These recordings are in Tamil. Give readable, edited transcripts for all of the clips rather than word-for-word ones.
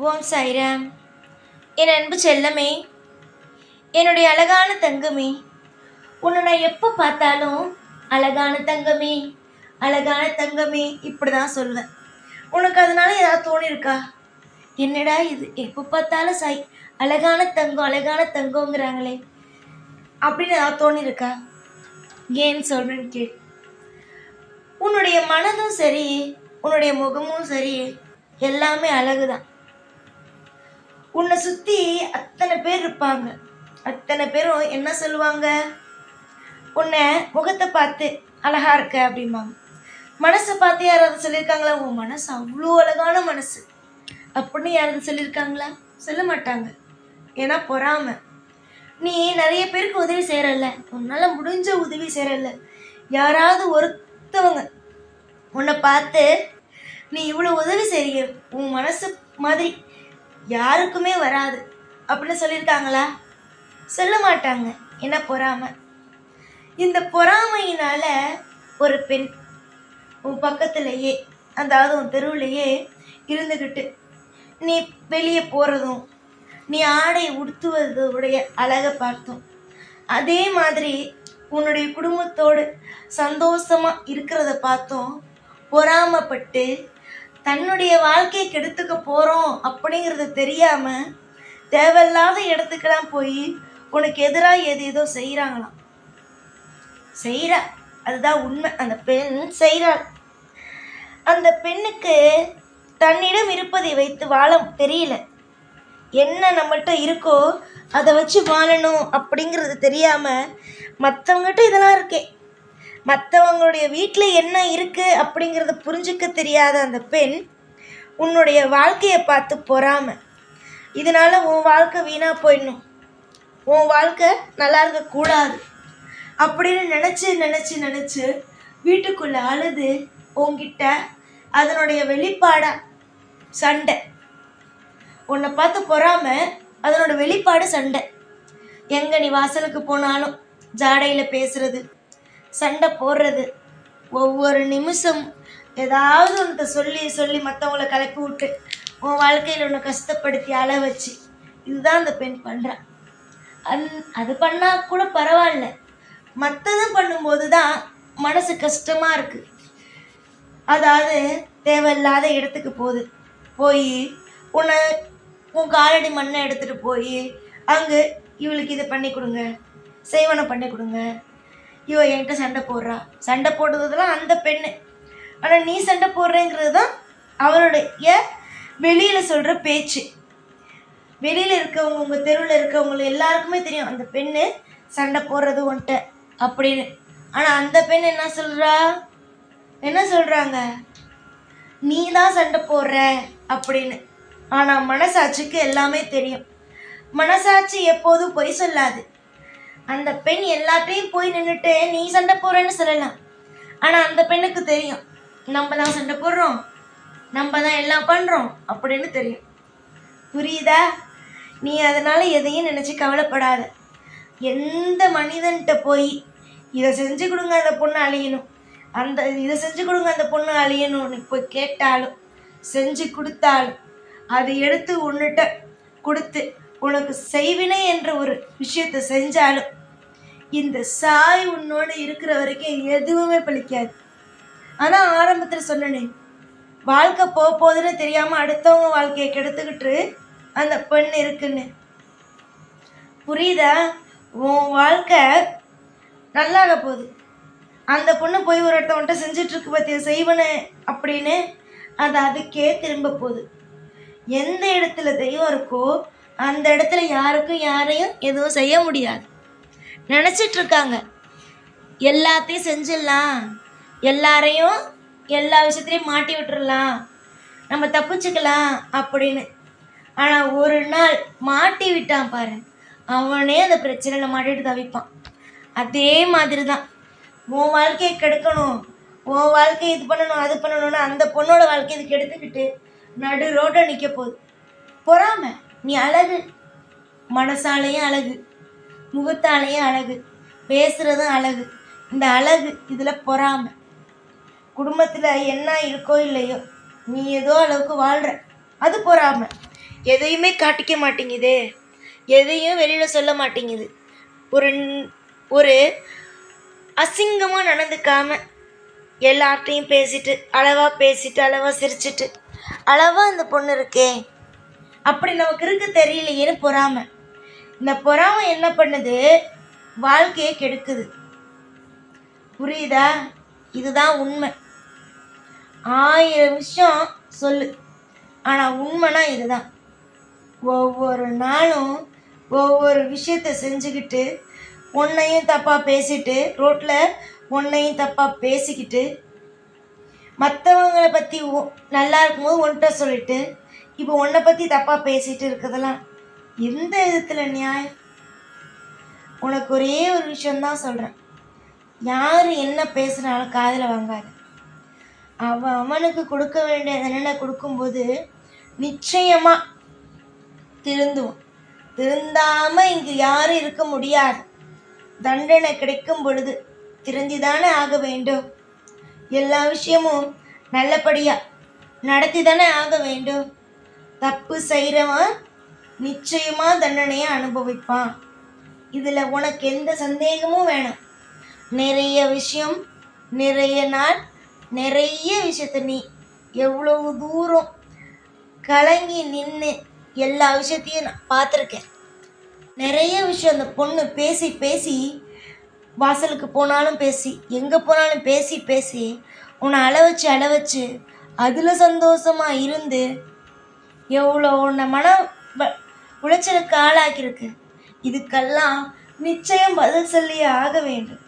ஓம் சாய்ராம். என் அன்பு செல்லமே, என்னுடைய அழகான தங்கமே, உன்னை நான் எப்போ பார்த்தாலும் அழகான தங்கமே அழகான தங்கமே இப்படி தான் சொல்லுவேன். உனக்கு அதனால ஏதாவது தோணிருக்கா? என்னடா இது எப்போ பார்த்தாலும் சாய் அழகான தங்கங்கிறாங்களே அப்படின்னு ஏதாவது தோணிருக்கா? ஏன்னு சொல்கிறேன்னு கேள். உன்னுடைய மனதும் சரி, உன்னுடைய முகமும் சரி, எல்லாமே அழகுதான். உன்னை சுற்றி அத்தனை பேர் இருப்பாங்க. அத்தனை பேரும் என்ன சொல்லுவாங்க? உன்னை முகத்தை பார்த்து அழகா இருக்க அப்படிம்பாங்க. மனசை பார்த்து யாராவது சொல்லியிருக்காங்களா? உன் மனசு அவ்வளோ அழகான மனசு அப்படின்னு யாராவது சொல்லியிருக்காங்களா? சொல்ல மாட்டாங்க. ஏன்னா பொறாமை. நீ நிறைய பேருக்கு உதவி செய்கிறல்ல, உன்னால் முடிஞ்ச உதவி செய்கிறல்ல, யாராவது ஒருத்தவங்க உன்னை பார்த்து நீ இவ்வளோ உதவி செய்ய உன் மனசு மாதிரி யாருக்குமே வராது அப்படின்னு சொல்லியிருக்காங்களா? சொல்ல மாட்டாங்க. என்ன பொறாமை. இந்த பொறாமையினால ஒரு பெண் உன் பக்கத்துலேயே, அதாவது உன் தெருவிலேயே இருந்துக்கிட்டு நீ வெளியே போகிறதும், நீ ஆடை உடுத்துவதுடைய அழகை பார்த்தோம், அதே மாதிரி உன்னுடைய குடும்பத்தோடு சந்தோஷமாக இருக்கிறத பார்த்தோம் பொறாமப்பட்டு தன்னுடைய வாழ்க்கையை கெடுத்துக்க போகிறோம் அப்படிங்கிறது தெரியாமல் தேவையில்லாத இடத்துக்கெல்லாம் போய் உனக்கு எதிராக ஏதோ செய்கிறாங்களாம். செய்கிறா, அதுதான் உண்மை. அந்த பெண் செய்கிறாள். அந்த பெண்ணுக்கு தன்னிடம் இருப்பதை வைத்து வாழ தெரியல. என்ன நம்மள்கிட்ட இருக்கோ அதை வச்சு வாழணும் அப்படிங்கிறது தெரியாமல் மற்றவங்ககிட்ட இதெல்லாம் இருக்கே, மற்றவங்களுடைய வீட்டில் என்ன இருக்குது அப்படிங்கிறத புரிஞ்சிக்க தெரியாத அந்த பெண் உன்னுடைய வாழ்க்கையை பார்த்து பொறாமை. இதனால் உன் வாழ்க்கை வீணாக போயிடணும், உன் வாழ்க்கை நல்லா இருக்கக்கூடாது அப்படின்னு நினச்சி வீட்டுக்குள்ளே அழுது உன்கிட்ட அதனுடைய வெளிப்பாடாக சண்டை. உன்னை பார்த்து பொறாமை, அதனோட வெளிப்பாடு சண்டை. எங்கே நீ வாசலுக்கு போனாலும் ஜாடையில் பேசுறது, சண்டை போடுறது, ஒவ்வொரு நிமிஷம் ஏதாவது ஒன்று சொல்லி மற்றவங்கள கலப்பி விட்டு உன் வாழ்க்கையில் ஒன்று கஷ்டப்படுத்தி அழ வச்சு, இதுதான் அந்த பெண் பண்ணுறான். அது பண்ணால் கூட பரவாயில்ல, மற்றதும் பண்ணும்போது தான் மனசு கஷ்டமாக இருக்குது. அதாவது தேவையில்லாத இடத்துக்கு போய் உன் காலடி மண்ணை எடுத்துகிட்டு போய் அங்கே இவளுக்கு இதை பண்ணி கொடுங்க, செய்வனை பண்ணி கொடுங்க, இவ என்கிட்ட சண்டை போடுறதுலாம் அந்த பெண்ணு. ஆனால் நீ சண்டை போடுறேங்கிறது தான் அவளுடைய வெளியில் சொல்கிற பேச்சு. வெளியில் இருக்கவங்க, உங்கள் தெருவில் இருக்கவங்க எல்லாருக்குமே தெரியும் அந்த பெண்ணு சண்டை போடுறது ஒன்ட்ட அப்படின்னு. ஆனால் அந்த பெண் என்ன சொல்கிறாங்க? நீ தான் சண்டை போடுற அப்படின்னு. ஆனால் மனசாட்சிக்கு எல்லாமே தெரியும். மனசாட்சி எப்போதும் பொய் சொல்லாது. அந்த பெண் எல்லாத்தையும் போய் நின்றுட்டு நீ சண்டை போடுறேன்னு சொல்லலாம். ஆனால் அந்த பெண்ணுக்கு தெரியும் நம்ம தான் சண்டை போடுறோம், நம்ம தான் எல்லாம் பண்ணுறோம் அப்படின்னு தெரியும். புரியுதா? நீ அதனால் எதையும் நினச்சி கவலைப்படாத. எந்த மனிதன்கிட்ட போய் இதை செஞ்சு கொடுங்க அந்த பொண்ணு அழியணும், இதை செஞ்சு கொடுங்க அந்த பொண்ணு அழியணும்னு போய் கேட்டாலும் செஞ்சு கொடுத்தாலும் அதை எடுத்து உன்னிட்ட கொடுத்து உனக்கு செய்வினை என்ற ஒரு விஷயத்தை செஞ்சாலும் இந்த சாய் உன்னோடு இருக்கிற வரைக்கும் எதுவுமே பலிக்காது. ஆனால் ஆரம்பத்தில் சொன்னனே, வாழ்க்கை போகுதுன்னு தெரியாமல் அடுத்தவங்க வாழ்க்கையை கெடுத்துக்கிட்டு அந்த பெண் இருக்குன்னு. புரியுதா? உன் வாழ்க்கை நல்லாக போகுது, அந்த பொண்ணு போய் ஒரு இடத்தவன்ட்ட செஞ்சிட்ருக்கு பற்றிய செய்வனு அப்படின்னு அது அதுக்கே திரும்ப போகுது. எந்த இடத்துல தெய்வம் இருக்கோ அந்த இடத்துல யாரையும் எதுவும் செய்ய முடியாது. நினச்சிட்ருக்காங்க எல்லாத்தையும் செஞ்சிடலாம், எல்லாரையும் எல்லா விஷயத்துலையும் மாட்டி விட்டுறலாம், நம்ம தப்பிச்சுக்கலாம் அப்படின்னு. ஆனால் ஒரு நாள் மாட்டி விட்டான் பாரு, அவனே அந்த பிரச்சனையில் மாட்டிட்டு தவிப்பான். அதே மாதிரி தான் உன் வாழ்க்கையை கெடுக்கணும், உன் வாழ்க்கையை இது பண்ணணும் அது பண்ணணும்னு அந்த பொண்ணோட வாழ்க்கையை இதுக்கு எடுத்துக்கிட்டு நடு ரோட்டை நிற்க போகுது. பொறாமை. நீ அழகு, மனசாலையும் அழகு, முகத்தாலையும் அழகு, பேசுகிறதும் அழகு. இந்த அழகு இதில் பொறாமை. குடும்பத்தில் என்ன இருக்கோ இல்லையோ நீ ஏதோ அளவுக்கு வாழ்கிற, அது பொறாமை. எதையுமே காட்டிக்க மாட்டேங்குது, எதையும் வெளியில் சொல்ல மாட்டேங்குது. ஒரு ஒரு அசிங்கமாக நடந்துக்காம எல்லார்ட்டையும் பேசிட்டு அளவாக சிரிச்சிட்டு அளவாக அந்த பொண்ணு இருக்கே, அப்படி நமக்கு இருக்க தெரியலையேன்னு பொறாமை. இந்த பொறாமை என்ன பண்ணுது? வாழ்க்கையை கெடுக்குது. புரியுதா? இதுதான் உண்மை. 1000 விஷயம் சொல்லு, ஆனால் உண்மைனா இதுதான். ஒவ்வொரு நாளும் ஒவ்வொரு விஷயத்த செஞ்சுக்கிட்டு உன்னையும் தப்பாக பேசிட்டு, ரோட்டில் உன்னையும் தப்பாக பேசிக்கிட்டு, மற்றவங்களை பற்றி நல்லா இருக்கும்போது உன்கிட்ட சொல்லிட்டு இப்போ உன்னை பற்றி தப்பாக பேசிகிட்டு இருக்கிறதெல்லாம் எந்த விதத்தில் நியாயம்? உனக்கு ஒரே ஒரு விஷயந்தான் சொல்கிறேன். யார் என்ன பேசுனாலும் காதில் வாங்காது. அவனுக்கு கொடுக்க வேண்டிய தண்டனை கொடுக்கும்போது நிச்சயமாக திருந்துவோம். திருந்தாமல் இங்கே யாரும் இருக்க முடியாது. தண்டனை கிடைக்கும் பொழுது திருந்திதானே ஆக வேண்டும். எல்லா விஷயமும் நல்லபடியாக நடத்தி தானே ஆக வேண்டும். தப்பு செய்கிறவன் நிச்சயமாக தண்டனையை அனுபவிப்பான். இதில் உனக்கு எந்த சந்தேகமும் வேணாம். நிறைய விஷயம், நிறைய நாள், நிறைய விஷயத்த நீ எவ்வளவு தூரம் கலங்கி நின்று எல்லா விஷயத்தையும் நான் பார்த்துருக்கேன். நிறைய விஷயம் அந்த பொண்ணு பேசி பேசி, வாசலுக்கு போனாலும் பேசி, எங்கே போனாலும் பேசி பேசி உன்னை அள வச்சு அதில் சந்தோஷமாக இருந்து எவ்வளோ உன்னை உளைச்சலுக்கு ஆளாக்கியிருக்கு. இதுக்கெல்லாம் நிச்சயம் பதில் சொல்லியே ஆக வேண்டும்.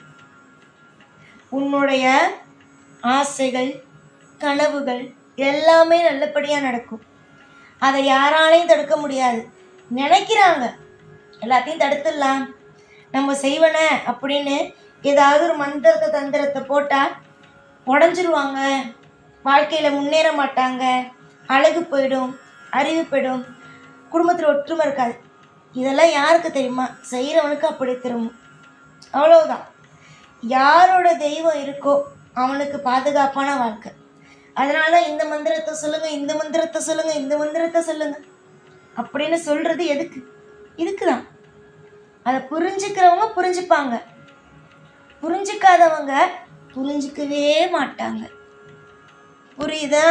உன்னுடைய ஆசைகள், கனவுகள் எல்லாமே நல்லபடியாக நடக்கும். அதை யாராலையும் தடுக்க முடியாது. நினைக்கிறாங்க எல்லாத்தையும் தடுத்துடலாம், நம்ம செய்வன அப்படின்னு ஏதாவது ஒரு மந்திரத்தை தந்திரத்தை போட்டால் உடஞ்சிருவாங்க, வாழ்க்கையில் முன்னேற மாட்டாங்க, அழகு போயிடும், அறிவு போயிடும், குடும்பத்தில் ஒற்றுமை இருக்காது. இதெல்லாம் யாருக்கு தெரியுமா? செய்கிறவனுக்கு அப்படி திரும்பும். அவ்வளவுதான். யாரோட தெய்வம் இருக்கோ அவனுக்கு பாதுகாப்பான வாழ்க்கை. அதனால தான் இந்த மந்திரத்தை சொல்லுங்கள், இந்த மந்திரத்தை சொல்லுங்கள், இந்த மந்திரத்தை சொல்லுங்கள் அப்படின்னு சொல்கிறது எதுக்கு? இதுக்கு தான். அதை புரிஞ்சுக்கிறவங்க புரிஞ்சுப்பாங்க, புரிஞ்சிக்காதவங்க புரிஞ்சிக்கவே மாட்டாங்க. புரியுதா?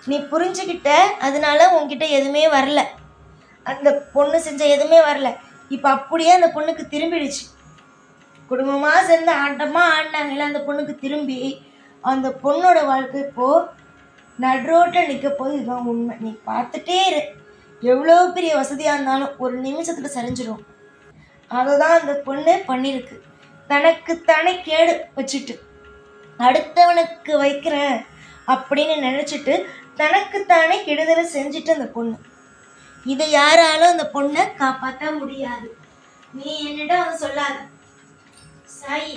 நீ புரிஞ்சுக்கிட்ட, அதனால உன்கிட்ட எதுவுமே வரல, அந்த பொண்ணு செஞ்ச எதுவுமே வரல. இப்போ அப்படியே அந்த பொண்ணுக்கு திரும்பிடுச்சு. குடும்பமாக சேர்ந்து ஆட்டமாக ஆடினாங்கல்ல, அந்த பொண்ணுக்கு திரும்பி அந்த பொண்ணோட வாழ்க்கை இப்போது நடுரோட்டில் நிற்க போது. இதுதான் உண்மை. நீ பார்த்துட்டே இரு. எவ்வளோ பெரிய வசதியாக இருந்தாலும் ஒரு நிமிஷத்தில் சரிஞ்சிடும். அதை தான் அந்த பொண்ணு பண்ணியிருக்கு. தனக்குத்தானே கேடு வச்சுட்டு அடுத்தவனுக்கு வைக்கிறேன் அப்படின்னு நினச்சிட்டு தனக்குத்தானே கெடுதலை செஞ்சுட்டு அந்த பொண்ணு. இதை யாராலும் அந்த பொண்ணை காப்பாற்ற முடியாது. நீ என்னிடம் அவன் சொல்லாத சாயி,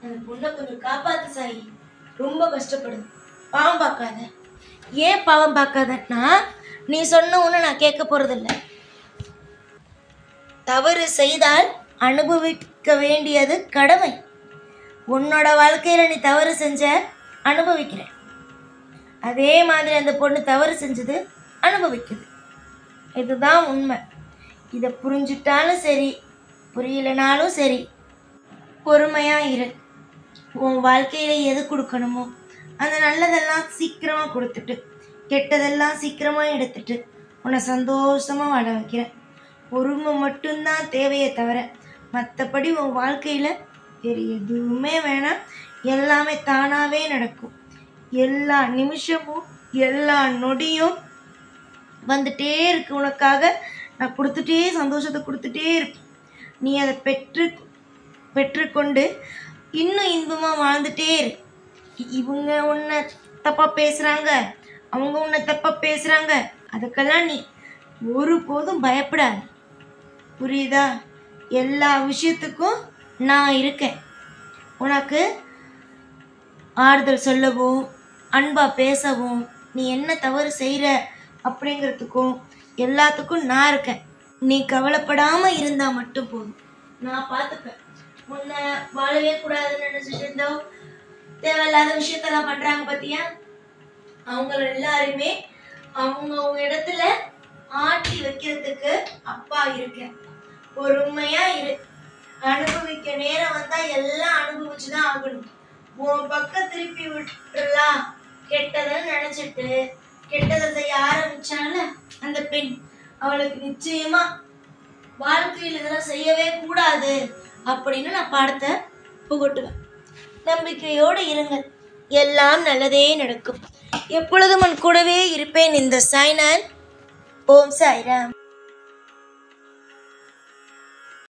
அந்த பொண்ணை கொஞ்சம் காப்பாற்று சாயி, ரொம்ப கஷ்டப்படுது, பாவம் பார்க்காத. ஏன் பாவம் பார்க்காதன்னா, நீ சொன்ன ஒன்று நான் கேட்க போகிறதில்ல. தவறு செய்தால் அனுபவிக்க வேண்டியது கடமை. உன்னோட வாழ்க்கையில் நீ தவறு செஞ்ச அனுபவிக்கிற, அதே மாதிரி அந்த பொண்ணு தவறு செஞ்சது அனுபவிக்குது. இதுதான் உண்மை. இதை புரிஞ்சுட்டாலும் சரி, புரியலைனாலும் சரி, பொறுமையாக இரு. உன் வாழ்க்கையில் எது கொடுக்கணுமோ அந்த நல்லதெல்லாம் சீக்கிரமாக கொடுத்துட்டு, கெட்டதெல்லாம் சீக்கிரமாக எடுத்துட்டு உன்னை சந்தோஷமாக வாழ வைக்கிறேன். பொறுமை மட்டும்தான் தேவையே தவிர மற்றபடி உன் வாழ்க்கையில் வேறு எதுவுமே வேணாம். எல்லாமே தானாகவே நடக்கும். எல்லா நிமிஷமும் எல்லா நொடியும் வந்துட்டே இருக்கு. உனக்காக நான் கொடுத்துட்டே, சந்தோஷத்தை கொடுத்துட்டே இருப்பேன். நீ அதை பெற்றுக்கொண்டு இன்னும் இன்பமாக வாழ்ந்துட்டே இரு. இவங்க உன்னை தப்பாக பேசுகிறாங்க, அவங்க உன்னை தப்பாக பேசுகிறாங்க, அதுக்கெல்லாம் நீ ஒருபோதும் பயப்படாது. புரியுதா? எல்லா விஷயத்துக்கும் நான் இருக்கேன். உனக்கு ஆறுதல் சொல்லவும், அன்பாக பேசவும், நீ என்ன தவறு செய்கிற அப்படிங்கிறதுக்கும் எல்லாத்துக்கும் நான் இருக்கேன். நீ கவலைப்படாமல் இருந்தால் மட்டும் போதும், நான் பார்த்துப்பேன். உன்னை வாழவே கூடாதுன்னு நினச்சிட்டு இருந்தோம், தேவையில்லாத விஷயத்தெல்லாம் பண்ணுறாங்க பார்த்தியா? அவங்க எல்லாருமே அவங்க இடத்துல ஆட்சி வைக்கிறதுக்கு அப்பா இருக்கேன். பொறுமையா இரு. அனுபவிக்க நேரம் வந்தா எல்லாம் அனுபவிச்சுதான் ஆகணும். உன் பக்கம் திருப்பி விட்டுலாம் கெட்டதை நினைச்சிட்டு கெட்டதை செய்ய ஆரம்பிச்சால அந்த பெண், அவளுக்கு நிச்சயமா வாழ்க்கையில் இதெல்லாம் செய்யவே கூடாது அப்படின்னு நான் பாடத்தை புகட்டுவேன். நம்பிக்கையோடு இருங்கள், எல்லாம் நல்லதே நடக்கும். எப்பொழுதும் உன் கூடவே இருப்பேன். இந்த சாய்நான். ஓம் சாய்ராம்.